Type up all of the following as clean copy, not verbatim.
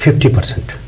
50%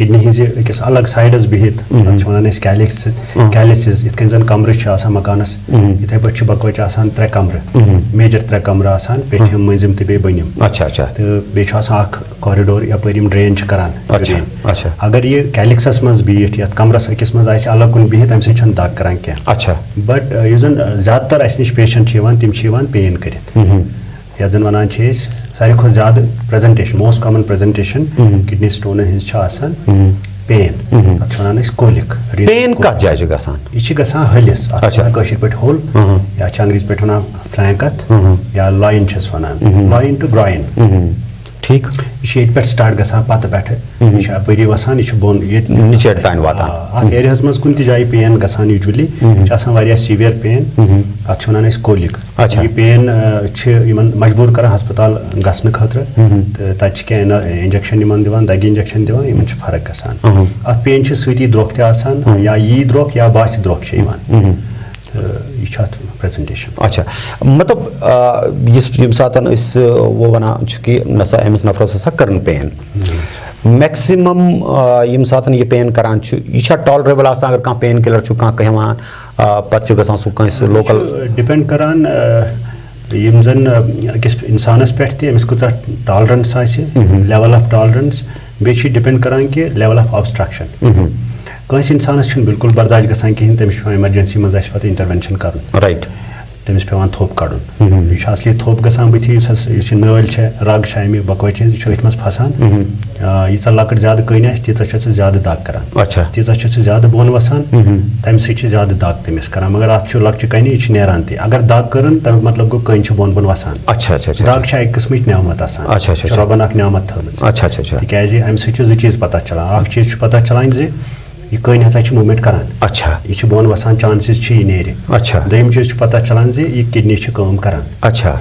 kidney ہٕنٛزِ أکِس الگ سایڈَس بِہِتھ تَتھ چھِ وَنان أسۍ کیلِسِز یِتھ کٔنۍ زَن کَمرٕ چھِ آسان مکانَس یِتھَے پٲٹھۍ چھِ بَکوچہِ آسان 3 کَمرٕ میجَر 3 کَمرٕ آسان بیٚیہِ چھِ مٔنٛزِم تہٕ بیٚیہِ بٔنِم تہٕ بیٚیہِ چھُ آسان اَکھ کورِڈور یَپٲرۍ یِم ڈرٛین چھِ کَران اگر یہِ کیلِکسَس منٛز بیٖٹھ یَتھ کَمرَس أکِس منٛز آسہِ الگ کُن بِہِتھ اَمہِ سۭتۍ چھَنہٕ دَگ کَران کینٛہہ بَٹ یُس زَن زیادٕ تَر اَسہِ نِش پیشَنٹ چھِ یِوان تِم چھِ یِوان پین کٔرِتھ یَتھ زَن وَنان چھِ أسۍ ساروی کھۄتہٕ زیادٕ پرٛزَنٹیشَن موسٹ کامَن پرٛزَنٹیشن کِڈنی سٹونَن ہٕنٛز چھِ آسان پین تَتھ چھِ وَنان أسۍ کولِک یہِ چھِ گژھان ۂلِس اَتھ چھِ وَنان کٲشِر پٲٹھۍ ہوٚل یا چھِ انٛگریٖزِ پٲٹھۍ وَنان فٕلینٛکَتھ یا لاین چھِس وَنان لاین ٹُو گرٛاین ٹھیٖک یہِ چھِ ییٚتہِ پٮ۪ٹھ سٹاٹ گژھان پَتہٕ پٮ۪ٹھٕ یہِ چھِ اَپٲری وَسان یہِ چھِ بۄن ییٚتہِ اَتھ ایریاہَس منٛز کُنہِ تہِ جایہِ پین گژھان یوٗجؤلی یہِ چھِ آسان واریاہ سیٖوِیَر پین اَتھ چھِ وَنان أسۍ کولِک یہِ پین چھِ یِمَن مجبوٗر کَران ہَسپَتال گژھنہٕ خٲطرٕ تہٕ تَتہِ چھِ کینٛہہ اِنجَکشَن یِمَن دِوان دَگہِ اِنجَکشَن دِوان یِمَن چھِ فرق گژھان اَتھ پین چھِ سۭتی درٛۄکھ تہِ آسان یا یی درٛۄکھ یا باسہِ درٛۄکھ چھِ یِوان یہِ چھُ اَتھ پرٛزَنٹیشَن مطلب ییٚمہِ ساتہٕ أسۍ وَنان چھِ کہِ نسا أمِس نفرَس ہسا کٔرٕن پین میکسِمم ییٚمہِ ساتہٕ یہِ پین کَران چھُ یہِ چھا ٹالریبٕل آسان اگر کانٛہہ پین کِلَر چھُ کانٛہہ ہٮ۪وان پَتہٕ چھُ گژھان سُہ کٲنٛسہِ لوکَل ڈِپٮ۪نٛڈ کَران یِم زَن أکِس اِنسانَس پٮ۪ٹھ تہِ أمِس کۭژاہ ٹالرَنٕس آسہِ لیوَل آف ٹالرَنٕس بیٚیہِ چھِ ڈِپٮ۪نٛڈ کَران کہِ لیوَل آف آبسٹرٛکشَن کٲنٛسہِ اِنسانَس چھُنہٕ بِلکُل برداش گژھان کِہیٖنۍ تٔمِس چھُ پٮ۪وان ایمَرجَنسی منٛز اَسہِ پَتہٕ اِنٹَروٮ۪نشَن کَرُن رایٹ تٔمِس پٮ۪وان تھوٚپ کَڑُن یہِ چھُ اَصلی تھوٚپ گژھان بٕتھِ یُس یہِ نٲلۍ چھےٚ رَگ چھےٚ اَمہِ بَکوچہِ ہِنٛز یہِ چھُ أتھۍ منٛز پھَسان ییٖژاہ لۄکٕٹ زیادٕ کٔنۍ آسہِ تیٖژاہ چھِ سُہ زیادٕ دَگ کَران تیٖژاہ چھِ سُہ زیادٕ بۄن وَسان تَمہِ سۭتۍ چھِ زیادٕ دَگ تٔمِس کَران مگر اَتھ چھُ لۄکچہِ کَنہِ یہِ چھِ نیران تہِ اگر دَگ کٔرٕن تَمیُک مطلب گوٚو کٔنۍ چھِ بۄن بۄن وَسان دَگ چھِ اَکہِ قٕسمٕچ نعمت آسان چھِ رۄبَن اکھ نعمت تھٲومٕژ تِکیٛازِ اَمہِ سۭتۍ چھِ 2 چیٖز پَتہ چلان اکھ چیٖز چھُ پَتہ چلان زِ یہِ کٔنۍ ہسا چھِ موٗمٮ۪نٛٹ کَران یہِ چھِ بۄن وَسان چانسِز چھِ یہِ نیرِ دوٚیِم چیٖز چھُ پَتہ چلان زِ یہِ کِڈنی چھِ کٲم کَران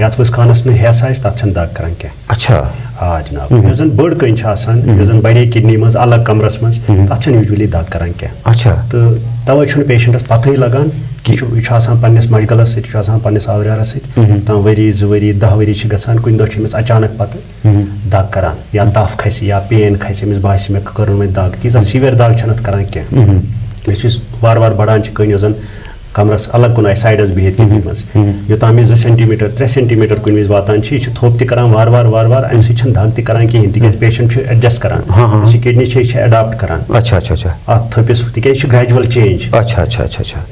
یَتھ وٕس خانَس نہٕ ہٮ۪س آسہِ تَتھ چھَنہٕ دَگ کَران کینٛہہ آ جِناب یۄس زَن بٔڑ کٔنۍ چھِ آسان یۄس زَن بَڑے کِڈنی منٛز الگ کَمرَس منٛز تَتھ چھَنہٕ یوٗجؤلی دَگ کَران کینٛہہ تہٕ تَوَے چھُنہٕ پیشَنٹَس پَتہٕے لَگان یہِ چھُ آسان پنٛنِس مَشغَلَس سۭتۍ یہِ چھُ آسان پنٛنِس آوریٛارَس سۭتۍ تام 2 ؤری 2 ؤری 10 ؤری چھِ گژھان کُنہِ دۄہ چھِ أمِس اچانک پَتہٕ دَگ کَران یا تَپھ کھَسہِ یا پین کھَسہِ أمِس باسہِ مےٚ کٔرٕن وۄنۍ دَگ تیٖژاہ سیٖوِیَر دَگ چھَنہٕ اَتھ کَران کینٛہہ أسۍ چھِ وارٕ وارٕ بَڑان چھِ کٔنۍ یۄس زَن کَمرَس الگ کُن آسہِ سایڈَس بِہِتھ کِڈنی منٛز یوٚتام یہِ 2 سٮ۪نٹیٖمیٖٹَر 3 سٮ۪نٹیٖمیٖٹَر کُنہِ وِزِ واتان چھِ یہِ چھِ تھوٚپ تہِ کَران وارٕ وارٕ اَمہِ سۭتۍ چھَنہٕ دَگ تہِ کَران کِہیٖنۍ تِکیٛازِ پیشَنٹ چھُ اٮ۪ڈجَسٹ کَران یُس یہِ کِڈنی چھِ یہِ چھِ اٮ۪ڈاپٹ کَران اَتھ تھٔپِس تِکیٛازِ یہِ چھُ گرٛیجوَل چینٛج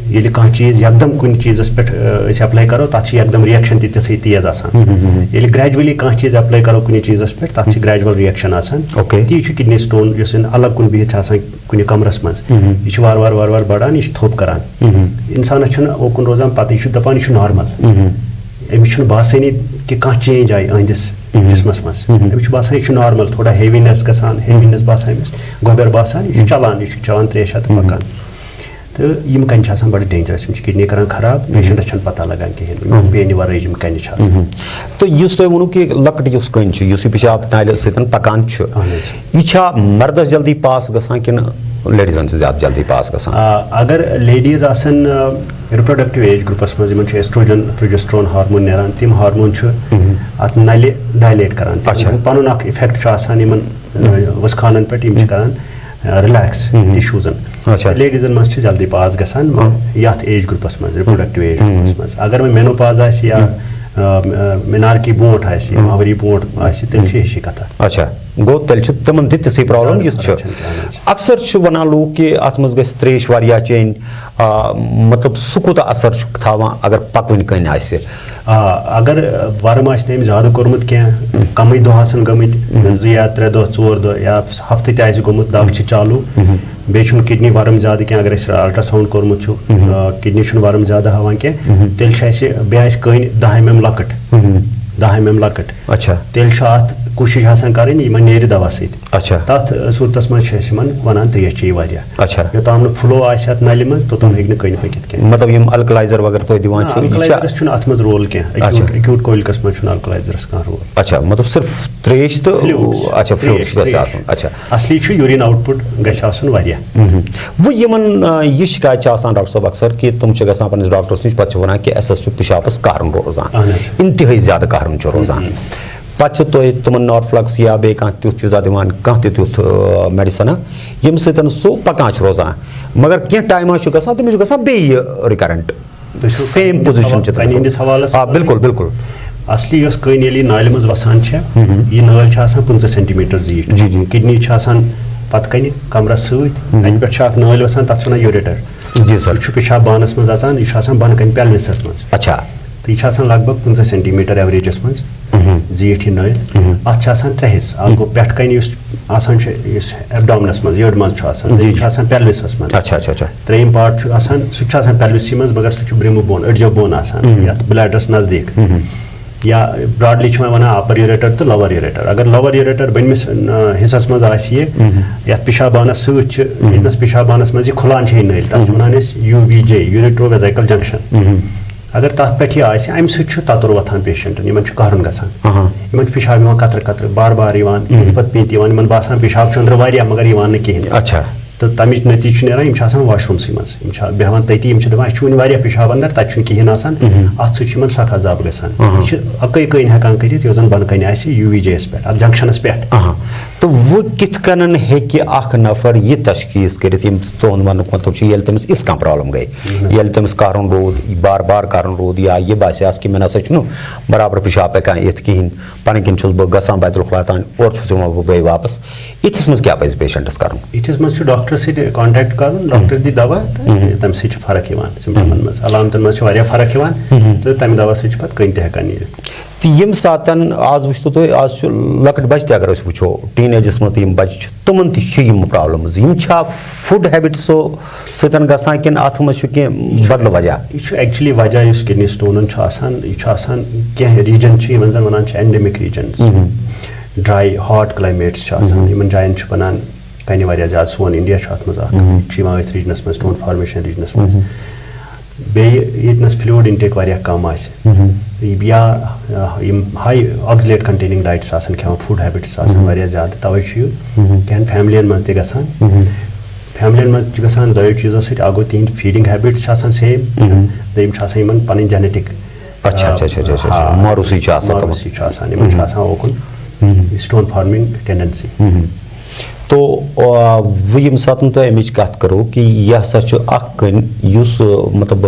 ییٚلہِ کانٛہہ چیٖز یَکدَم کُنہِ چیٖزَس پٮ۪ٹھ أسۍ اٮ۪پلاے کَرو تَتھ چھِ یَکدَم رِیَکشَن تہِ تِژھٕے تیز آسان ییٚلہِ گرٛیجؤلی کانٛہہ چیٖز اٮ۪پلاے کَرو کُنہِ چیٖزَس پٮ۪ٹھ تَتھ چھِ گرٛیجوَل رِیَکشَن آسان تی چھُ کِڈنی سٹون یُس زَن الگ کُن بِہِتھ چھِ آسان کُنہِ کَمرَس منٛز یہِ چھِ وارٕ وارٕ بَڑان یہِ چھِ تھوٚپ کَران اِنسانَس چھُنہٕ اوکُن روزان پَتہٕ یہِ چھُ دَپان یہِ چھُ نارمَل أمِس چھُنہٕ باسٲنی کہِ کانٛہہ چینٛج آیہِ أہنٛدِس جِسمَس منٛز أمِس چھُ باسان یہِ چھُ نارمَل تھوڑا ہیوینٮ۪س گژھان ہیوینٮ۪س باسان أمِس گۄبٮ۪ر باسان یہِ چھُ چَلان یہِ چھُ چٮ۪وان ترٛیشا تہٕ پَکان تہٕ یِم کَنہِ چھِ آسان بَڑٕ ڈینجرَس یِم چھِ کِڈنی کَران خراب پیشَنٹَس چھَنہٕ پَتہ لَگان کِہیٖنۍ پینہِ وَرٲے یِم کَنہِ چھِ آسان تہٕ یُس تۄہہِ ووٚنوُ کہِ لۄکٕٹ یُس کٔنۍ چھُ یُس یہِ پِشاب نالہِ سۭتۍ پَکان چھُ یہِ چھا مردَس جلدی پاس گژھان کِنہٕ لیڈیٖزَن چھِ زیادٕ جلدی پاس گژھان اگر لیڈیٖز آسَن رِپرٛوڈَکٹِو ایج گرُپَس منٛز یِمَن چھُ ایسٹروجن پروجسٹرون ہارمون نیران تِم ہارمون چھُ اَتھ نَلہِ ڈایلیٹ کَران پَنُن اَکھ اِفٮ۪کٹ چھُ آسان یِمَن وُسخانَن پٮ۪ٹھ یِم چھِ کَران رِلیکٕس ٹِشوٗزَن لیڈیٖزَن منٛز چھِ جلدی پاس گژھان یَتھ ایج گرُپَس منٛز رِپرٛوڈَکٹِو ایج گرُپَس منٛز اگر وۄنۍ مینوپاز آسہِ یا مِنارکی برونٛٹھ آسہِ 9 ؤری برونٛٹھ آسہِ تیٚلہِ چھِ ہِشی کَتھا گوٚو تیٚلہِ چھُ تِمن تہِ تِژھٕے پرابلم یُس چھُ اکثر چھِ وَنان لوٗکھ کہِ اَتھ منٛز گژھِ ترٛیش واریاہ چیٚنۍ مطلب سُہ کوٗتاہ اَثر چھُکھ تھاوان اگر پَکوٕنۍ کٔنۍ آسہِ اگر وَرم آسہِ نہٕ أمۍ زیادٕ کوٚرمُت کینٛہہ کَمٕے دۄہ آسَن گٔمٕتۍ 2 یا 3 دۄہ 4 دۄہ یا ہفتہٕ تہِ آسہِ گوٚمُت دَگ چھِ چالوٗ بیٚیہِ چھُنہٕ کِڈنی وَرم زیادٕ کینٛہہ اگر اَسہِ الٹرٛا ساوُنٛڈ کوٚرمُت چھُ کِڈنی چھُنہٕ وَرم زیادٕ ہاوان کینٛہہ تیٚلہِ چھِ اَسہِ بیٚیہِ آسہِ کٔنۍ 10 mm لۄکٕٹ 10 mm لۄکٕٹ تیٚلہِ چھُ اَتھ کوٗشِش آسان کَرٕنۍ یِمن نیرِ دوا سۭتۍ تَتھ صوٗرتَس منٛز چھِ أسۍ یِمن وَنان ترٛیش چیٚیِو واریاہ یوٚتام نہٕ فٕلو آسہِ اَتھ نَلہِ منٛز توٚتام ہیٚکہِ نہٕ کٔنۍ پٔکِتھ کینٛہہ مطلب یِم الکلایزر وغیرہ تُہۍ دِوان چھِو الکلایزرَس چھُنہٕ اَتھ منٛز رول کینٛہہ ایکیوٗٹ کولِکَس منٛز چھُنہٕ الکلایزرَس کانٛہہ رول مطلب صرف ترٛیش تہٕ اَصلی چھُ یوٗریٖن اَوُٹ پُٹ گژھِ آسُن واریاہ وۄنۍ یِمن یہِ شِکایت چھِ آسان ڈاکٹر صٲب اکثر کہِ تِم چھِ گژھان پنٛنِس ڈاکٹرس نِش پَتہٕ چھِ وَنان کہِ اَسہِ حظ چھُ پِشابَس کارُن روزان اِنتِہٲیی زیادٕ کارُن چھُ روزان پتہ تُہۍ تِمن نارفلکس یا بیٚیہِ کانٛہہ تیُتھ چیٖزا دِوان کانٛہہ تہِ تیُتھ میڈِسنا ییٚمہِ سۭتۍ سُہ پکان چھُ روزان مگر کینٛہہ ٹایما چھُ گژھان تٔمِس چھُ گژھان بیٚیہِ رِکرنٹ سیم پوزِشن چھِ بالکل بالکل اصلی یۄس کٔنۍ ییٚلہِ یہِ نالہِ منٛز وسان چھےٚ یہِ نٲلۍ چھِ آسان 15 سینٹیمیٖٹر زیٖٹھ کِڈنی چھِ آسان پتہٕ کنہِ کمرس سۭتۍ اَتہِ پٮ۪ٹھ چھِ اکھ نٲلۍ وسان تتھ چھِ ونان یوریٹر جی سر یہِ چھُ پیشاب بانس منٛز اژان یہِ چھُ آسان بۄنہٕ کنہِ پیلوِسس منٛز اچھا تہٕ یہِ چھِ آسان لگ بگ 15 سینٹیمیٖٹر ایوریجس منٛز زیٖٹھ یہِ نٲلۍ اتھ چھِ آسان 3 حصہٕ اکھ گوٚو پٮ۪ٹھٕ کنہِ یُس آسان چھُ یُس ایبڈامنس منٛز یٔڈ منٛز چھُ آسان یہِ چھُ آسان پیلوِسس منٛز اچھا اچھا اچھا ترٛیٚیِم پارٹ چھُ آسان سُہ تہِ چھُ آسان پیلوِسٕے منٛز مگر سُہ چھُ برٛمہٕ بۄن أڈجو بۄن آسان یتھ بلیڈرس نزدیٖک یا براڈلی چھِ وَنان اپر یوریٹر تہٕ لور یوریٹر اگر لور یوریٹر بٔنمِس حصس منٛز آسہِ یہِ یتھ پیشاب بانس سۭتۍ چھِ ییٚتنس پیشاب بانس منٛز یہِ کھُلان چھِ یہِ نٔلۍ تتھ چھِ ونان أسۍ UVJ یوریٹرو ویزایکل جنکشن اگر تتھ پٮ۪ٹھ یہِ آسہِ امہِ سۭتۍ چھُ تتُر وۄتھان پیشنٹن یِمن چھُ قہرُن گژھان یِمن چھُ پیشاب یِوان قطرٕ قطرٕ بار بار یِوان پِنہِ پتہٕ پِنہِ یِوان یِمن باسان پیشاب چھُ أنٛدرٕ واریاہ مگر یِوان نہٕ کِہینۍ اچھا تہٕ تَمِچ نٔتیٖجہٕ چھُ نیران یِم چھِ آسان واشروٗمسٕے منٛز یِم چھِ بیٚہوان تٔتی یِم چھِ دَپان اَسہِ چھُ وٕنہِ واریاہ پیشاب اندر تَتہِ چھُنہٕ کِہینۍ آسان اَتھ سۭتۍ چھُ یِمن سخ عذاب گژھان یہِ چھِ اَکٕے کٔنۍ ہٮ۪کان کٔرِتھ یۄس زن بۄنہٕ کنہِ آسہِ UVJ یس پٮ۪ٹھ اَتھ جنکشنس پٮ۪ٹھ تہٕ وۄنۍ کِتھ کٔنن ہیٚکہِ اکھ نفر یہِ تشخیٖص کٔرِتھ یِم تُہُنٛد وننُک مطلب چھُ ییٚلہِ تٔمِس یِژھ کانٛہہ پرابلم گٔے ییٚلہِ تٔمِس قہرُن روٗد بار بار قہرُن روٗد یا یہِ باسیٚس کہِ مےٚ نسا چھُنہٕ برابر پیشاب ہٮ۪کان یِتھ کِہینۍ پنٕنۍ کِنۍ چھُس بہٕ گژھان بیتُل خلا تانۍ اورٕ چھُس یِوان بہٕ بیٚیہِ واپس یِتھِس منٛز کیٛاہ پزِ پیشنٹس کرُن یِتھِس منٛز چھُ ڈاکٹر سۭتۍ کانٹیکٹ کرُن ڈاکٹر دی دوا تہٕ تَمہِ سۭتۍ چھِ فرق یِوان سِمپٹمن منٛز علامتن منٛز چھِ واریاہ فرق یِوان تہٕ تَمہِ دوا سۭتۍ چھِ پتہٕ کٔنۍ تہِ ہٮ۪کان نیٖرِتھ تہٕ ییٚمہِ ساتہٕ آز وٕچھتو تُہۍ آز چھُ لۄکٕٹۍ بچہِ تہِ اگر أسۍ وٕچھو ٹیٖن ایجس منٛز تہِ یِم بچہِ چھِ تِمن تہِ چھِ یِم پرابلمز یِم چھا فُڈ ہیبِٹسو سۭتۍ گژھان کِنہٕ اتھ منٛز چھُ کینٛہہ بدلہٕ وجہ یہِ چھُ ایکچُلی وجہ یُس کِڈنی سٹونن چھُ آسان یہِ چھُ آسان کینٛہہ ریٖجن چھِ یِمن زن ونان چھِ اینڈمِک ریٖجنز ڈراے ہاٹ کلایمیٹس چھِ آسان یِمن جاین چھُ بنان کنہِ واریاہ زیادٕ سون انڈیا چھُ اتھ منٛز اکھ چھُ یِوان أتھۍ ریٖجنس منٛز سٹون فارمیشن ریٖجنس منٛز بیٚیہِ ییٚتنس فلوٗڈ انٹیک واریاہ کم آسہِ یا یِم ہاے آکزلیٹ کنٹینِنگ ڈایٹس آسان کھٮ۪وان فُڈ ہیبِٹس آسان واریاہ زیادٕ توے چھُ یہِ کینٛہن فیملین منٛز تہِ گژھان فیملین منٛز چھُ گژھان دۄیو چیٖزو سۭتۍ اکھ گوٚو تِہنٛدۍ فیٖڈنگ ہیبِٹس چھِ آسان سیم دوٚیِم چھُ آسان یِمن پنٕنۍ جینیٹِک موروثی چھُ آسان یِمن چھُ آسان اوکُن سٹون فارمنگ ٹینڈنسی تو وۄنۍ ییٚمہِ ساتہٕ تۄہہِ اَمِچ کَتھ کَرو کہِ یہِ ہسا چھُ اکھ کٔنۍ یُس مطلب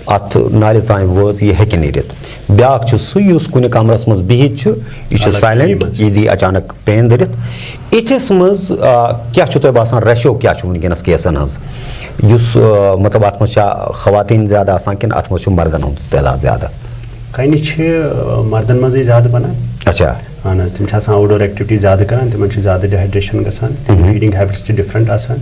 اتھ نالہِ تانۍ وٲژ یہِ ہیٚکہِ نیٖرِتھ بیٛاکھ چھُ سُہ یُس کُنہِ کمرس منٛز بِہِتھ چھُ یہِ چھُ سایلنٹ یہِ دی اچانک پین دٔرِتھ یِتھِس منٛز کیٛاہ چھُ تۄہہِ باسان ریشو کیٛاہ چھُ وٕنکیٚنس کیسن ہٕنٛز یُس مطلب اتھ منٛز چھا خواتیٖن زیادٕ آسان کِنہٕ اتھ منٛز چھُ مردن ہُنٛد تعداد زیادٕ کنہِ چھِ مردن منٛزٕے زیادٕ بنان اچھا اہن حظ تِم چھِ آسان آوُٹ ڈور ایکٹِوِٹی زیادٕ کران تِمن چھُ زیادٕ ڈِہایڈریشن گژھان فیٖڈنگ ہیبِٹس چھِ ڈِفرنٹ آسان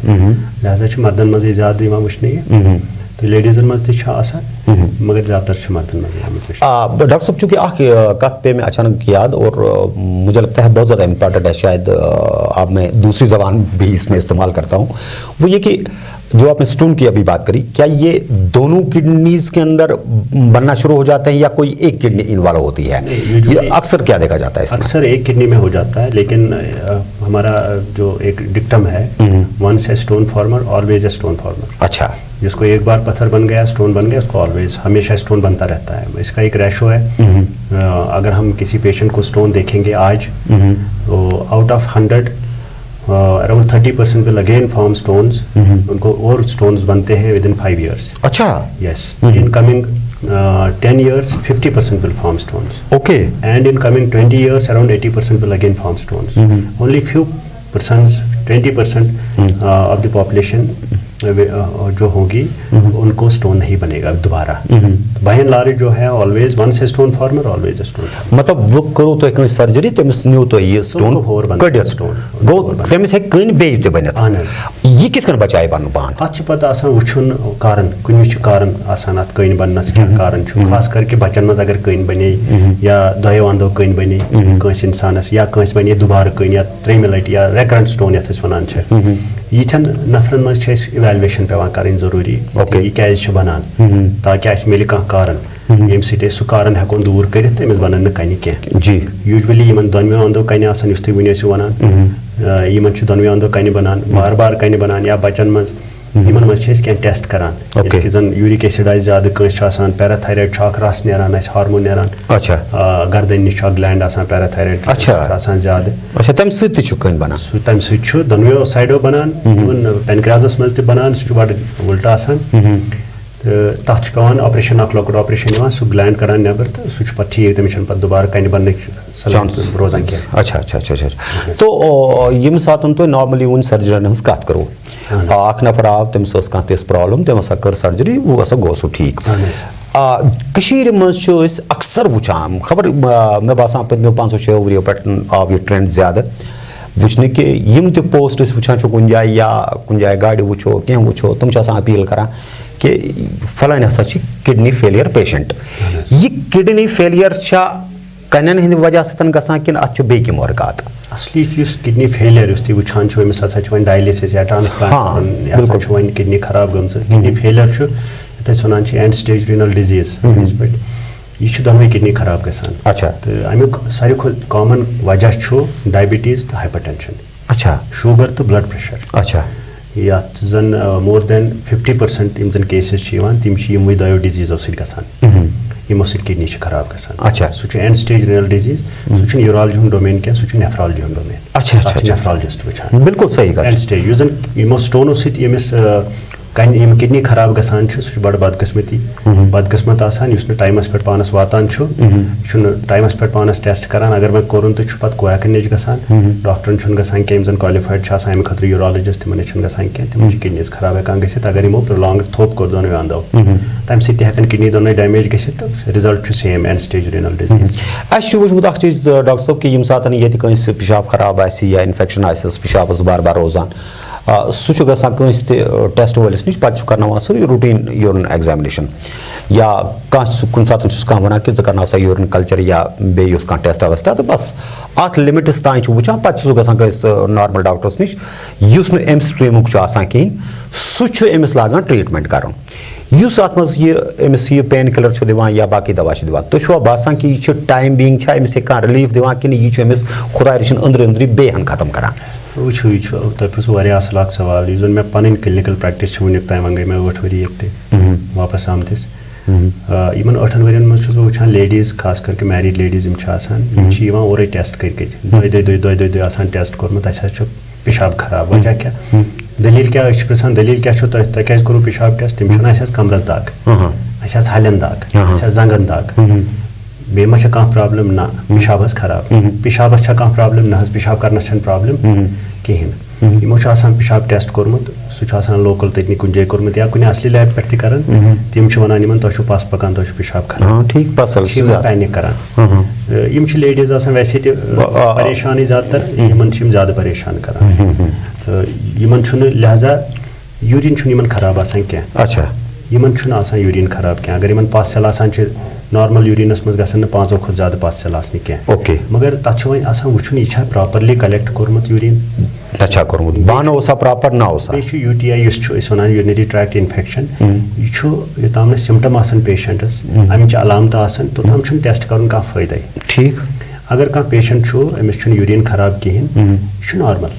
لہٰذا چھِ مردن منٛزٕے زیادٕ یِوان وٕچھنہٕ یہِ تہٕ لیڈیٖزن منٛز تہِ چھُ آسان مگر زیادٕ تر چھُ مردن منٛزٕے آمُت وٕچھنہٕ ڈاکٹر صٲب چونکہ اکھ کتھ پے میں اچانک یاد اور مجھے لگتا ہے بہت زیادہ امپورٹنٹ ہے شاید اب میں دوسری زبان بھی اس میں استعمال کرتا ہوں وہ یہ کہ جو آپ نے اسٹون کی ابھی بات کری کیا یہ دونوں کڈنیز کے اندر بننا شروع ہو جاتے ہیں یا کوئی ایک کڈنی انوالو ہوتی ہے یہ اکثر کیا دیکھا جاتا ہے اس میں اکثر ایک کڈنی میں ہو جاتا ہے لیکن ہمارا جو ایک ڈکٹم ہے once a stone farmer always a stone farmer اچھا جس کو ایک بار پتھر بن گیا اسٹون بن گیا اس کو آلویز ہمیشہ اسٹون بنتا رہتا ہے اس کا ایک ریشو ہے اگر ہم کسی پیشنٹ کو اسٹون دیکھیں گے آج تو out of 100 around 30% will again form stones ان کو اور stones بنتے ہیں within 5 years اچھا yes in coming 10 years 50% will form stones okay and in coming 20 years around 80% will again form stones only few persons 20% of the population جو ہوگی ان کو stone نہیں بنے گا دوبارہ بائی اینڈ لارج جو ہے always once a stone farmer always a stone مطلب وہ کرو تُہۍ کٲنٛسہِ سرجری تٔمِس نیوٗ تُہۍ یہِ سٹون کٔڑِتھ گوٚو تٔمِس ہیٚکہِ کٔنۍ بیٚیہِ تہِ بٔنِتھ یہِ کِتھ کٔنۍ بچایہِ پنُن پان اتھ چھُ پتہٕ آسان وٕچھُن کارن کُنہِ وِزِ چھُ کارن آسان اتھ کٔنۍ بننس کیٛاہ کارن چھُ خاص کر کہِ بچن منٛز اگر کٔنۍ بنے یا دۄیو انٛدو کٔنۍ بنے کٲنٛسہِ انسانس یا کٲنٛسہِ بنے دوبارٕ کٔنۍ یا ترٛیٚیمہِ لٹہِ یا ریکرنٹ سٹون یتھ أسۍ ونان چھِ یِتھٮ۪ن نفرن منٛز چھِ اَسہِ اِویلویشن پیٚوان کَرٕنۍ ضروٗری یہِ کیازِ چھِ بنان تاکہِ اَسہِ میلہِ کانٛہہ کارن ییٚمہِ سۭتۍ أسۍ سُہ کارن ہٮ۪کون دوٗر کٔرِتھ تہٕ أمِس بنن نہٕ کنہِ کینٛہہ جی یوٗجؤلی یِمن دۄنوٕیو انٛدو کنہِ آسان یُس تُہۍ وٕنۍ ٲسِو ونان یِمن چھِ دۄنوٕیو انٛدو کنہِ بنان بار بار کنہِ بنان یا بچن منٛز یِمن منٛز چھِ أسۍ کینٛہہ ٹیسٹ کران ییٚلہِ زن یوٗرِک ایسِڈ آسہِ زیادٕ کٲنٛسہِ چھُ آسان پیراتھایرایڈ چھُ اکھ رس نیران اَسہِ ہارمون نیران گردن نِش چھُ اکھ گلینڈ آسان پیراتھایرایڈ آسان زیادٕ تَمہِ سۭتۍ تہِ چھُ کٲنٛسہِ بنان تَمہِ سۭتۍ چھُ دۄنوٕیو سایڈو بنان اِوٕن پینکریازس منٛز تہِ بنان سُہ چھُ بڑٕ وٕلٹہٕ آسان تہٕ تَتھ چھُ پیٚوان آپریشن اکھ لۄکُٹ آپریشن یِوان سُہ گلینڈ کڑان نیبر تہٕ سُہ چھُ پتہٕ ٹھیٖک تٔمِس چھنہٕ پتہٕ دُبارٕ کنہِ بننٕکۍ روزان کینٛہہ اچھا تو ییٚمہِ ساتہٕ تُہۍ نارملی وُنہِ سرجرین ہٕنٛز کتھ کرو اکھ نفر آو تٔمِس ٲس کانٛہہ تِژھ پرابلم تٔمۍ ہسا کٔر سرجری ہسا گوٚو سُہ ٹھیٖک کٔشیٖرِ منٛز چھُ أسۍ اکثر وٕچھان خبر مےٚ باسان پٔتمیو 5-6 ؤرۍیو پٮ۪ٹھ آو یہِ ٹرینڈ زیادٕ وٕچھنہٕ کہِ یِم تہِ پوسٹ أسۍ وٕچھان چھِ کُنہِ جایہِ یا کُنہِ جایہِ گاڑِ وٕچھو کینٛہہ وٕچھو تِم چھِ آسان اپیٖل کران کہِ فلٲنۍ ہسا چھِ کِڈنی فیلیر پیشنٹ یہِ کِڈنی فیلیر چھا کَنٮ۪ن ہٕنٛدِ وجہ سۭتۍ گژھان کِنہٕ اَتھ چھُ بیٚیہِ کینٛہہ مورکات اصلی یُس کِڈنی فیلیر یُس تُہۍ وٕچھان چھِو أمِس ہسا چھِ وۄنۍ ڈایلِسِس یا ٹرانسپلانٹ یہِ ہسا چھُ وۄنۍ کِڈنی خراب گٔمٕژ کِڈنی فیلیر چھُ یَتھ أسۍ وَنان چھِ اینڈ سٹیج رینل ڈِزیٖز یِتھ پٲٹھۍ یہِ چھُ دۄنوَے کِڈنی خراب گژھان تہٕ اَمیُک ساروی کھۄتہٕ کامن وجہ چھُ ڈایبِٹیٖز تہٕ ہایپر ٹینشن شُگر تہٕ بلڈ پریشر یتھ زن مور دین 50% یِم زن کیسز چھِ یِوان تِم چھِ یِموٕے دۄیو ڈِزیٖزو سۭتۍ گژھان یِمو سۭتۍ کِڈنی چھِ خراب گژھان سُہ چھُ اینڈ سٹیج رینل ڈِزیٖز سُہ چھُنہٕ یوٗرالجی ہُنٛد ڈومین کینٛہہ سُہ چھُ نیفرالجی ہُنٛد ڈومین نیفرالجسٹ وٕچھان بِلکُل صحیح اینڈ سٹیج یُس زن یِمو سٹونو سۭتۍ ییٚمِس یِم کِڈنی خراب گژھان چھُ سُہ چھُ بڑٕ بدقٕسمتی بدقٕسمت آسان یُس نہٕ ٹایمس پٮ۪ٹھ پانس واتان چھُ یہِ چھُنہٕ ٹایمس پٮ۪ٹھ پانس ٹیسٹ کران اگر وۄنۍ کوٚرُن تہٕ چھُ پتہٕ کویکن نِش گژھان ڈاکٹرن چھُنہٕ گژھان کینٛہہ یِم زن کالِفایڈ چھِ آسان اَمہِ خٲطرٕ یوٗرالجسٹ تِمن نِش چھُنہٕ گژھان کینٛہہ تِمن چھِ کِڈنیٖز خراب ہٮ۪کان گٔژھِتھ اگر یِمو پرولانٛگڈ تھوٚپ کوٚر دۄنوٕے انٛدو تمہِ سۭتۍ تہِ ہٮ۪کان کِڈنی دۄنوٕے ڈیمیج گٔژھِتھ تہٕ رِزلٹ چھُ same and stage renal disease اَسہِ چھُ وٕچھمُت اکھ چیٖز ڈاکٹر صٲب کہِ ییٚمہِ ساتہٕ ییٚتہِ کٲنٛسہِ پِشاب خراب آسہِ یا اِنفیکشن آسٮ۪س پِشابس بار بار روزان سُہ چھُ گژھان کٲنٛسہِ تہِ ٹیسٹ وٲلِس نِش پتہٕ چھُ کرناوان سُہ روٗٹیٖن یوٗرِن ایگزامنیشن یا کانٛہہ کُنہِ ساتہٕ چھُس کانٛہہ وَنان کہِ ژٕ کرناو سا یوٗرِن کلچر یا بیٚیہِ یُس کانٛہہ ٹیسٹا ویسٹا تہٕ بس اتھ لِمٹس تانۍ چھُ وٕچھان پتہٕ چھُ سُہ گژھان کٲنٛسہِ نارمل ڈاکٹرس نِش یُس نہٕ أمۍ سٹریٖمُک چھُ آسان کِہینۍ سُہ چھُ أمِس لاگان ٹریٖٹمنٹ کرُن یُس اتھ منٛز یہِ أمِس یہِ پین کِلر چھُ دِوان یا باقٕے دوا چھُ دِوان تۄہہِ چھُوا باسان کہِ یہِ چھُ ٹایم بینگ چھا أمِس ہیٚکہِ کانٛہہ رِلیٖف دِوان کِنہٕ یہِ چھُ أمِس خۄداے رٔچھِنۍ أنٛدرٕ أنٛدرٕ بیٚیہِ ہن ختم کران وٕچھو یہِ چھُ تۄہہِ پرٛژھوٗ واریاہ اَصٕل اکھ سوال یُس زن مےٚ پنٕنۍ کلنِکل پریکٹِس چھِ وٕنیُک تام وۄنۍ گٔے مےٚ 8 ؤری ییٚتہِ تہِ واپس آمتِس یِمن 8 ؤرین منٛز چھُس بہٕ وٕچھان لیڈیٖز خاص کر کہِ میریٖڈ لیڈیٖز یِم چھِ آسان یِم چھِ یِوان اورے ٹیسٹ کٔرِتھ دۄیہِ آسان ٹیسٹ کوٚرمُت اَسہِ حظ چھُ پِشاب خراب وجہ کیٛاہ دٔلیٖل کیٛاہ أسۍ چھِ پرٛژھان دٔلیٖل کیٛاہ چھُو تۄہہِ کیٛازِ کوٚروٕ پِشاب ٹیسٹ تِم چھِ وَنان اَسہِ حظ کمرس دگ اَسہِ حظ ہلٮ۪ن دگ اَسہِ حظ زنٛگن دگ بیٚیہِ ما چھےٚ کانٛہہ پرابلم نہ پِشاب حظ خراب پِشابس چھا کانٛہہ پرابلم نہ حظ پِشاب کرنس چھنہٕ پرابلم کِہینۍ یِمو چھُ آسان پِشاب ٹیسٹ کوٚرمُت سُہ چھُ آسان لوکل تٔتنی کُنہِ جایہِ کوٚرمُت یا کُنہِ اصلی لیبہِ پٮ۪ٹھ تہِ کران تِم چھِ وَنان یِمن تۄہہِ چھُو پس پکان تۄہہِ چھُ پِشاب خراب پینِک کران یِم چھِ لیڈیٖز آسان ویسے تہِ پریشانٕے زیادٕ تر یِمن چھِ یِم زیادٕ پریشان کران تہٕ یِمن چھُنہٕ لہٰذا یوٗریٖن چھُنہٕ یِمن خراب آسان کینٛہہ یِمن چھُنہٕ آسان یوٗریٖن خراب کینٛہہ اگر یِمن پس سیل آسان چھِ نارمل یوٗریٖنس منٛز گژھن نہٕ 5 کھۄتہٕ زیادٕ پس سیل آسنہِ کینٛہہ مگر تتھ چھُ وۄنۍ آسان وٕچھُن یہِ چھا پراپرلی کلیکٹ کوٚرمُت یوٗریٖن بیٚیہِ چھُ یوٗ ٹی آی یُس چھُ أسۍ وَنان یوٗرِنری ٹریکٹ اِنفیکشن یہِ چھُ یوٚتام نہٕ سِمٹم آسان پیشنٹس امِچ علامتہٕ آسان توٚتام چھُنہٕ ٹیسٹ کرُن کانٛہہ فٲیدے ٹھیٖک اگر کانٛہہ پیشنٹ چھُ أمِس چھُنہٕ یوٗریٖن خراب کِہینۍ یہِ چھُ نارمل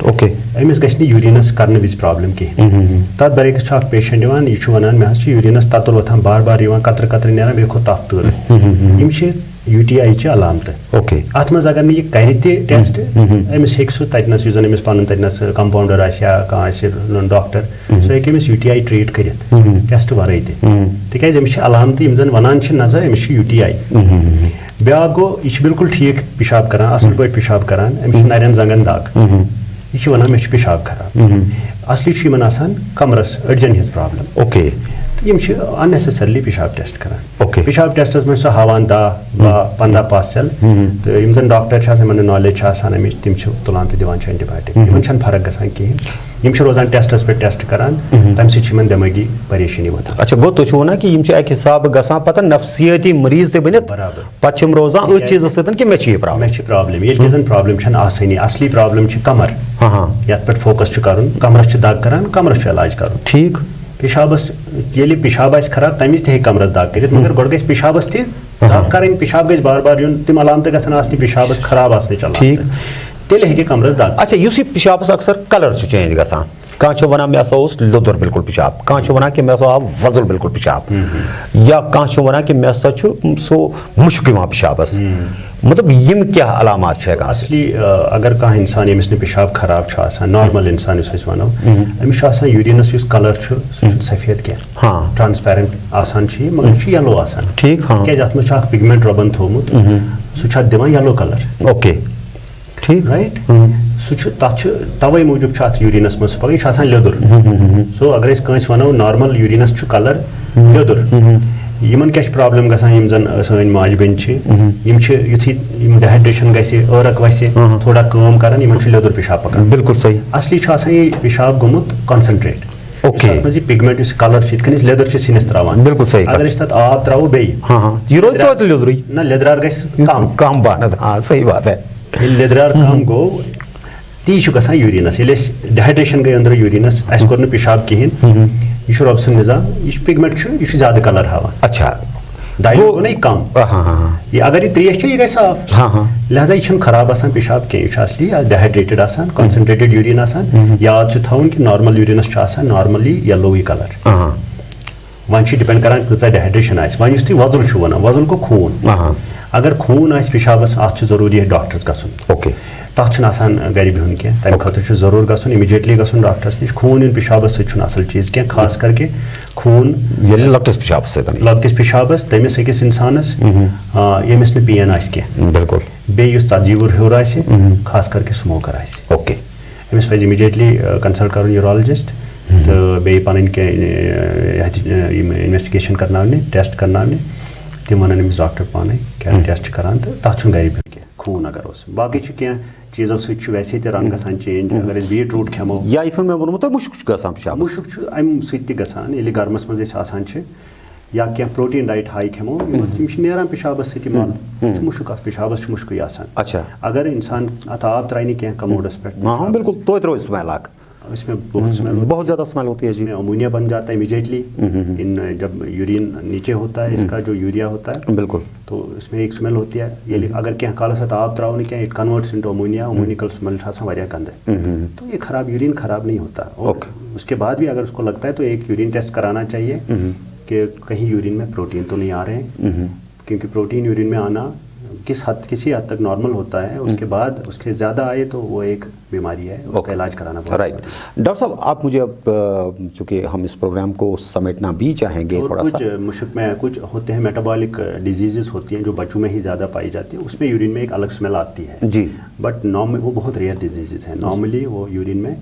أمِس گژھِ نہٕ یوٗریٖنس کرنہٕ وِزِ پرابلم کِہینۍ تتھ برعکس چھُ اکھ پیشنٹ یِوان یہِ چھُ ونان مےٚ حظ چھُ یوٗریٖنس تتُر وۄتھان بار بار یِوان قطرٕ قطرٕ نیران بیٚیہِ کھوٚت تپھ تۭرٕ یِم چھِ یوٗ ٹی آی چہِ علامتہٕ اتھ منٛز اگر نہٕ یہِ کرِ تہِ ٹیسٹ أمِس ہیٚکہِ سُہ تتنس یُس زن أمِس پنُن تتنس کمپاونڈر آسہِ یا کانٛہہ آسہِ ڈاکٹر سُہ ہیٚکہِ أمِس یوٗ ٹی آی ٹریٖٹ کٔرِتھ ٹیسٹ ورٲے تہِ تِکیازِ أمِس چھِ علامتہٕ یِم زن ونان چھِ نظر أمِس چھُ یوٗ ٹی آی بیاکھ گوٚو یہِ چھُ بِلکُل ٹھیٖک پِشاب کران اصٕل پٲٹھۍ پِشاب کران أمِس چھِ نرٮ۪ن زنٛگن دگ یہِ چھِ وَنان مےٚ چھُ پِشاب خراب اصلی چھُ یِمن آسان کمرس أڈجن ہِنٛز پرابلم تہٕ یِم چھِ ان نیسسرلی پِشاب ٹیسٹ کران پِشاب ٹیسٹس منٛز چھُ ہاوان 10-15 پس سیل تہٕ یِم زن ڈاکٹر چھِ آسان یِمن نہٕ نالیج چھِ آسان امِچ تِم چھِ تُلان تہٕ دِوان چھِ اینٹی بایوٹِک یِمن چھنہٕ فرق گژھان کِہینۍ یِم چھِ روزان ٹیسٹس پٮ۪ٹھ ٹیسٹ کران تمہِ سۭتۍ چھِ یِمن دٮ۪مٲغی پریشٲنی واتان اچھا گوٚو تُہۍ چھِو وَنان کہِ یِم چھِ اَکہِ حِسابہٕ گژھان پتہٕ نفسِیٲتی مریض تہِ بٔنِتھ برابر پتہٕ چھِ یِم روزان أتھۍ چیٖزس سۭتۍ کہِ مےٚ چھِ یہِ پرابلم ییٚلہِ کہِ زن پرابلم چھنہٕ آسٲنی اصلی پرابلم چھِ کمر یتھ پٮ۪ٹھ فوکس چھُ کرُن کمرس چھِ دگ کران کمرس چھُ علاج کرُن ٹھیٖک پِشابس ییٚلہِ پِشاب آسہِ خراب تمہِ وِزِ تہِ ہیٚکہِ کمرس دگ کٔرِتھ مگر گۄڈٕ گژھِ پِشابس تہِ دگ کرٕنۍ پِشاب گژھِ بار بار یُن تِم علامتہٕ گژھن آسنہِ پِشابس خراب آسنٕچ علامتہٕ تیٚلہِ ہیٚکہِ کمرس دگ اچھا یُس یہِ پِشابس اکثر کلر چھُ چینج گژھان کانچو ونا میں اوس لودر بالکل پیشاب کانچو ونا کہ میں وزل بالکل پیشاب یا کانچو ونا کہ میں سو مشک یوان پیشابس مطلب یم کیا علامات چھے گا اصلی اگر کانٛہہ انسان ییٚمِس نہٕ پیشاب خراب چھُ آسان نارمل انسان یُس أسۍ وَنو أمِس چھُ آسان یوٗریٖنَس یُس کلر چھُ سُہ چھُنہٕ سفید کینٛہہ ہاں ٹرانسپیرنٹ آسان چھُ یہِ مگر یہِ چھُ یلو آسان ٹھیک ہاں تِکیٛازِ اَتھ منٛز چھُ اکھ پِگمنٹ رۄبن تھوٚومُت سُہ چھُ اَتھ دِوان یلو کلر اوکے ٹھیک رایٹ سُہ چھُ تتھ چھُ توے موٗجوٗب چھُ اَتھ یوٗریٖنس منٛز سُہ پگہہ یہِ چھُ آسان لیٚدُر سو اگر أسۍ کٲنٛسہِ وَنو نارمل یوٗریٖنس چھُ کلر لیٚدُر یِمن کیٛاہ چھِ پرابلم گژھان یِم زن سٲنۍ ماجہِ بیٚنہِ چھِ یِم چھِ یُتھُے یِم ڈِہایڈریشن گژھِ ٲرق وسہِ تھوڑا کٲم کران یِمن چھُ لیٚدُر پیشاب پکان بالکل صحیح اصلی چھُ آسان یہِ پیشاب گوٚمُت کانسنٹریٹ اوکے یُس منٛز یہِ پِگمنٹ یُس کلر چھُ یِتھ کٔنۍ أسۍ لیٚدٕر چھِ سِنِس تراوان بالکل صحیح اگر أسۍ تتھ آب تراوو بیٚیہِ ہاں ہاں یہ روز توتہِ لیٚدرٕے نہ لیٚدرار گژھِ کم کم بانت ہاں صحیح بات ہے ییٚلہِ لیٚدرار کم گوٚو تی چھُ گژھان یوٗریٖنس ییٚلہِ أسۍ ڈِہایڈریشن گٔے أنٛدرٕ یوٗریٖنس اَسہِ کوٚر نہٕ پیشاب کِہینۍ یہِ چھُ رۄب سُنٛد نظام یہِ چھُ پِگمنٹ چھُ یہِ چھُ زیادٕ کلر ہاوان اچھا ڈایلوٹ گوٚو نہ یہِ کم یہِ اگر یہِ تریش چھِ یہِ گژھِ صاف لہذا یہِ چھُنہٕ خراب آسان پیشاب کینٛہہ یہِ چھُ اصلی ڈِہایڈریٹڈ آسان کانسنٹریٹڈ یوٗریٖن آسان یاد چھُ تھاوُن کہِ نارمل یوٗریٖنس چھُ آسان نارملی یلوٕے کلر وۄنۍ چھُ ڈِپینڈ کران کۭژاہ ڈِہایڈریشن آسہِ وۄنۍ یُس تُہۍ وۄزُل چھُو ونان وۄزُل گوٚو خوٗن اگر خوٗن آسہِ پیشابس اتھ چھُ ضروٗری ڈاکٹرس گژھُن اوکے تتھ چھُنہٕ آسان گرِ بِہُن کینٛہہ تمہِ خٲطرٕ چھُ ضروٗر گژھُن اِمِجیٹلی گژھُن ڈاکٹرس نِش خوٗن یُن پیشابس سۭتۍ چھُنہٕ اصل چیٖز کینٛہہ خاص کر کہِ خوٗن ییٚلہِ لۄکٹِس پیشابس سۭتۍ لۄکٹِس پیشابس تٔمِس أکِس انسانس ییٚمِس نہٕ پین آسہِ کینٛہہ بالکل بیٚیہِ یُس ژتجی وُہُر ہیوٚر آسہِ خاص کر کہِ سموکر آسہِ اوکے أمِس پزِ اِمِجیٹلی کنسلٹ کرُن یوٗرالجسٹ تہٕ بیٚیہِ پنٕنۍ کینٛہہ یِم انویسٹِگیشن کرناونہِ ٹیسٹ کرناونہِ تِم ونن أمِس ڈاکٹر پانے کیٛاہ ٹیسٹ چھِ کران تہٕ تتھ چھُنہٕ گرِ بِہُن کینٛہہ خوٗن اگر اوس باقٕے چھِ کینٛہہ چیٖزو سۭتۍ چھُ ویسے تہِ رنٛگ گژھان چینج اگر أسۍ بیٖٹ روٗٹ کھٮ۪مو یا یِتھ پٲٹھۍ مےٚ ووٚنمُت تۄہہِ مُشُک چھُ گژھان پیشاب مُشُک چھُ امہِ سۭتۍ تہِ گژھان ییٚلہِ گرمس منٛز أسۍ آسان چھِ یا کینٛہہ پروٹیٖن ڈایٹ ہاے کھٮ۪مو یِم چھِ نیران پیشابس سۭتۍ یِم چھُ مُشُک اتھ پیشابس چھُ مُشکٕے آسان اچھا اگر انسان اتھ آب ترٛایہِ نہٕ کینٛہہ کموڈس پٮ۪ٹھ ہاں بالکل توتہِ روزِ اسمیل اکھ اس میں بہت اسمیل بہت زیادہ اسمیل ہوتی ہے جی امونیا بن جاتا ہے امیجیٹلی جب یورین نیچے ہوتا ہے اس کا جو یوریا ہوتا ہے بالکل تو اس میں ایک اسمیل ہوتی ہے یہ اگر کینٛہہ کالس اتھ آب تراو نہٕ کینٛہہ it converts into ammonia ammoniacal smell چھِ آسان واریاہ گندٕ تو یہ خراب یورین خراب نہیں ہوتا اور اس کے بعد بھی اگر اس کو لگتا ہے تو ایک یورین ٹیسٹ کرانا چاہیے کہ کہیں یورین میں پروٹین تو نہیں آ رہے ہیں کیونکہ پروٹین یورین میں آنا کسی حد تک نارمل ہوتا ہے اس کے بعد اس کے زیادہ آئے تو وہ ایک بیماری ہے اس کا علاج کرانا پڑتا ہے رائٹ ڈاکٹر صاحب آپ مجھے اب چونکہ ہم اس پروگرام کو سمیٹنا بھی چاہیں گے تھوڑا سا کچھ مشک میں کچھ ہوتے ہیں میٹابولک ڈیزیزز ہوتی ہیں جو بچوں میں ہی زیادہ پائی جاتی ہیں اس میں یورین میں ایک الگ اسمیل آتی ہے جی بٹ وہ بہت ریئر ڈیزیزز ہیں نارملی وہ یورین میں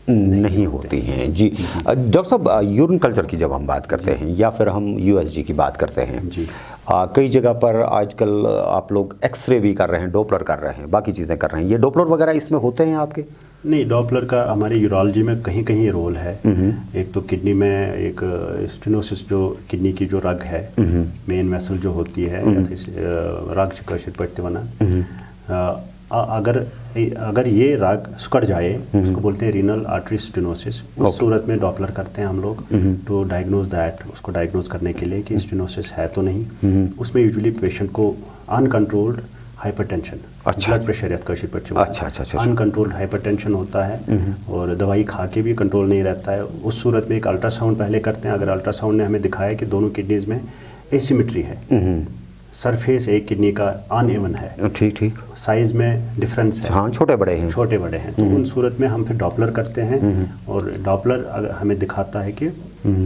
نہیں ہوتی ہیں جی ڈاکٹر صاحب یورین کلچر کی جب ہم بات کرتے ہیں یا پھر ہم یو ایس جی کی بات کرتے ہیں جی کئی جگہ پر آج کل آپ لوگ ایکس رے بھی کر رہے ہیں ڈوپلر کر رہے ہیں باقی چیزیں کر رہے ہیں یہ ڈوپلر وغیرہ اس میں ہوتے ہیں آپ کے نہیں ڈوپلر کا ہمارے یورالوجی میں کہیں کہیں رول ہے ایک تو کڈنی میں ایک اسٹینوسس جو کڈنی کی جو رگ ہے مین ویسل جو ہوتی ہے رگ سے کاشر پڑھتے ونا اگر یہ رگ سکڑ جائے اس کو بولتے ہیں رینل آرٹری اسٹینوسس اس صورت میں ڈوپلر کرتے ہیں ہم لوگ ٹو ڈائگنوز دیٹ اس کو ڈائگنوز کرنے کے لیے کہ اسٹینوسس ہے تو نہیں اس میں یوزلی پیشنٹ کو uncontrolled hypertension blood pressure uncontrolled hypertension ہوتا ہے اور دوائی کھا کے بھی کنٹرول نہیں رہتا ہے اس صورت میں ایک الٹرا ساؤنڈ پہلے کرتے ہیں اگر الٹرا ساؤنڈ نے ہمیں دکھایا کہ دونوں کڈنیز میں ایسیمیٹری ہے سرفیس ایک کڈنی کا ان ایون ہے ٹھیک ٹھیک سائز میں ڈفرینس ہے ہاں چھوٹے بڑے ہیں تو ان صورت میں ہم پھر ڈاپلر کرتے ہیں اور ڈاپلر ہمیں دکھاتا ہے کہ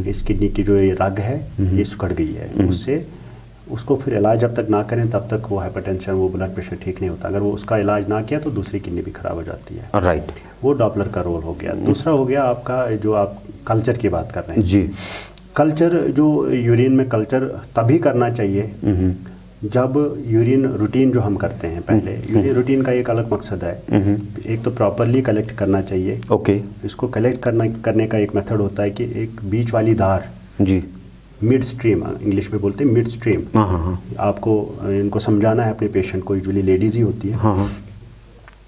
اس کڈنی کی جو یہ رگ ہے یہ سکڑ گئی ہے اس کو پھر علاج جب تک نہ کریں تب تک وہ ہائپر ٹینشن وہ بلڈ پریشر ٹھیک نہیں ہوتا اگر وہ اس کا علاج نہ کیا تو دوسری کڈنی بھی خراب ہو جاتی ہے رائٹ وہ ڈاپلر کا رول ہو گیا دوسرا ہو گیا آپ کا جو آپ کلچر کی بات کر رہے ہیں جی کلچر جو یورین میں کلچر تبھی کرنا چاہیے جب یورین روٹین جو ہم کرتے ہیں پہلے یورین روٹین کا ایک الگ مقصد ہے ایک تو پراپرلی کلیکٹ کرنا چاہیے اوکے اس کو کلیکٹ کرنے کا ایک میتھڈ ہوتا ہے کہ ایک بیچ والی دھار جی مڈ اسٹریم انگلش میں بولتے ہیں مڈ اسٹریم آپ کو ان کو سمجھانا ہے اپنے پیشنٹ کو یوزلی لیڈیز ہی ہوتی ہے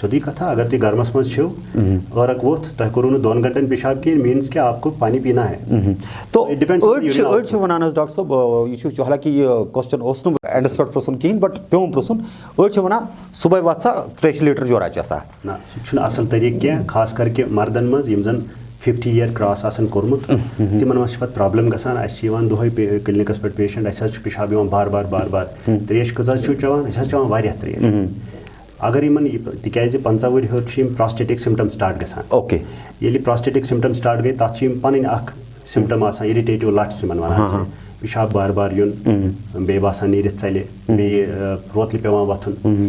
سیودی کتھا اگر تھی گرمس مز چھو اور ووت تہ کرو نہ 2 گھنٹن پیشاب کہین مینس کہ آپ کو پانی پینا ہے. تو أڑ ونان ڈاکٹر صٲب یہ حالانکہ یہ کوسچن اس اینڈس پہ پرژھن کہین بٹ پیوم پرژھن أڑ ونان صبح وت سا 3 لیٹر جورا چسا. نہ سہ اصل طریقہ کی خاص کر کے مردن مز یم زن 50 ایئر کراس آسان کورمت تمن مز پتہ پرابلم گژھان اس دہے کلینکس پہ پیشنٹ اس پیشاب یوان بار بار بار بار تریش کۭژاہ چھو چوان اس چوان واریاہ تریش. اگر ان تکیازِ 50 ؤری ہیوٚر پراسٹیٹک سمٹم سٹارٹ گژھان. اوکے ییٚلہِ پراسٹیٹک سمٹم سٹارٹ گٔے تتھ چھِ پنٕنۍ اکھ سمٹم آسان اِرِٹیٹِو لٹس یِمن ونان پیشاب بار بار یُن بیٚیہِ باسان نیٖرِتھ ژلہِ بیٚیہِ روتلہِ پیٚوان وۄتھُن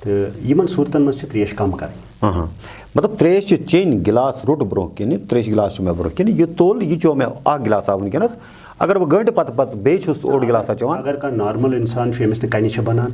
تہٕ یِمن صوٗرتن منٛز چھِ تریش کم کرٕنۍ. مطلب تریش چین گلاس روٹ برو کن تریش گلاس میں برو کن یہ تول یہ چو میں اخ گلاس ونکس اگر بہ گنٹہ پتہ پتہ بیس اوڑ گلاسا چوان. اگر کانٛہہ نارمل انسان ییٚمِس نہٕ کنہِ چھِ بنان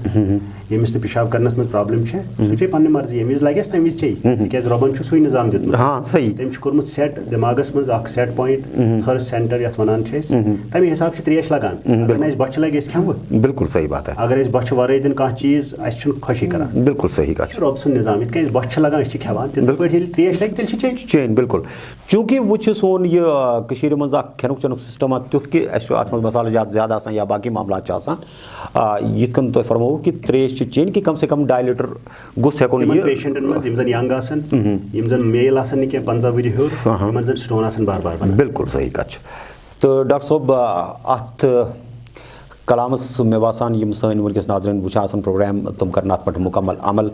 ییٚمِس نہٕ پیشاب کرنس منٛز پرابلم چھِ سُہ چے پننہِ مرضی ییٚمہِ وِزِ لگٮ۪س تمہِ وِزِ چیٚیہِ تِکیازِ رۄبن چھُ سُے نظام دیُتمُت. ہاں صحیح تٔمۍ چھُ کوٚرمُت سیٹ دٮ۪ماغس منٛز اکھ سیٹ پویِنٹ تھٔرس سینٹر یتھ ونان چھِ أسۍ تمے حساب چھِ تریش لگان. اگر نہٕ اَسہِ بۄچھِ لگہِ أسۍ کھٮ۪مو. بالکل صحیح بات ہے. اگر أسۍ بۄچھِ ورٲے دِنۍ کانٛہہ چیٖز اَسہِ چھُنہٕ خۄشی کران. بالکل صحیح کتھ. یہِ چھُ رۄب سُنٛد نظام یِتھ کٔنۍ أسۍ بۄچھِ چھِ لگان أسۍ چھِ کھٮ۪وان تِتھٕے پٲٹھۍ ییٚلہِ تریش لگہِ تیٚلہِ چھِ چین. بالکل چونکہ وہ سون یہ مز کھینک چنک سسٹم تیُتھ کہ اَسہِ ات مسالہ جات زیادہ آسان یا باقی معاملات یِتھ کٔنۍ تۄہہِ فرمووُ کہ تریش چین کہ کم سے کم 2.5 لیٹر گوٚژھ ہیٚکُن. پیشنٹن منٛز یِم زن ینگ آسان یِم زن میل آسان نہٕ کینٛہہ 50 ؤری ہیوٚر یِمن زن سٹون آسان بار بار بنان. بالکل صحیح کتھ چھِ. تو ڈاکٹر صٲب ات کلامس مے باسان یم سٲنۍ ونکس ناظرین وٕچھان آسان پروگرام تم کرن ات پٮ۪ٹھ مکمل عمل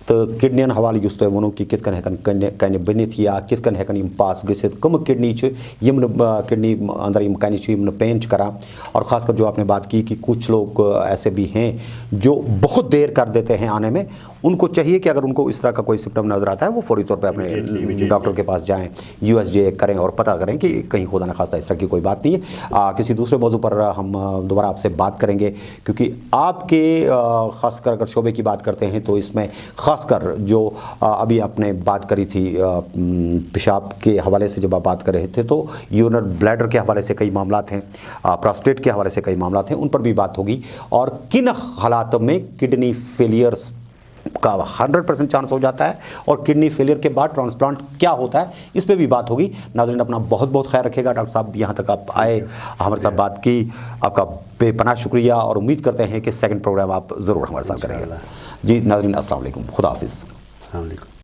تو کڈنین حوالہ یُس تۄہہِ ووٚنوُ کہ کِتھ کٔنۍ ہٮ۪کن کنہِ بٔنِتھ یا کِتھ کٔنۍ ہٮ۪کن یِم پاس گٔژھِتھ کٕم کڈنی چھِ یِم نہٕ کڈنی اندر یِم کنہِ چھِ یِم نہٕ پین چھِ کران. اور خاص کر جو آپ نے بات کی کہ کچھ لوگ ایسے بھی ہیں جو بہت دیر کر دیتے ہیں آنے میں. ان کو چاہیے کہ اگر ان کو اس طرح کا کوئی سمٹم نظر آتا ہے وہ فوری طور پہ اپنے ڈاکٹر کے پاس جائیں USG کریں اور پتہ کریں کہ کہیں خدا نخواستہ اس طرح کی کوئی بات نہیں ہے. کسی دوسرے موضوع پر ہم دوبارہ آپ سے بات کریں گے کیونکہ آپ کے خاص کر اگر شعبے کی بات کرتے ہیں تو اس میں خاص کر جو ابھی آپ نے بات کری تھی پیشاب کے حوالے سے جب آپ بات کر رہے تھے تو یورینل بلیڈر کے حوالے سے کئی معاملات ہیں, پراسٹیٹ کے حوالے سے کئی معاملات ہیں, ان پر بھی بات ہوگی. اور کن حالات میں کڈنی فیلیئرس کا 100% چانس ہو جاتا ہے اور کڈنی فیلئر کے بعد ٹرانسپلانٹ کیا ہوتا ہے اس پہ بھی بات ہوگی. ناظرین اپنا بہت بہت خیال رکھے گا. ڈاکٹر صاحب یہاں تک آپ آئے, ہمارے ساتھ بات کی, آپ کا بے پناہ شکریہ اور امید کرتے ہیں کہ سیکنڈ پروگرام آپ ضرور ہمارے ساتھ کریں گے. جی ناظرین السلام علیکم, خدا حافظ. السلام علیکم.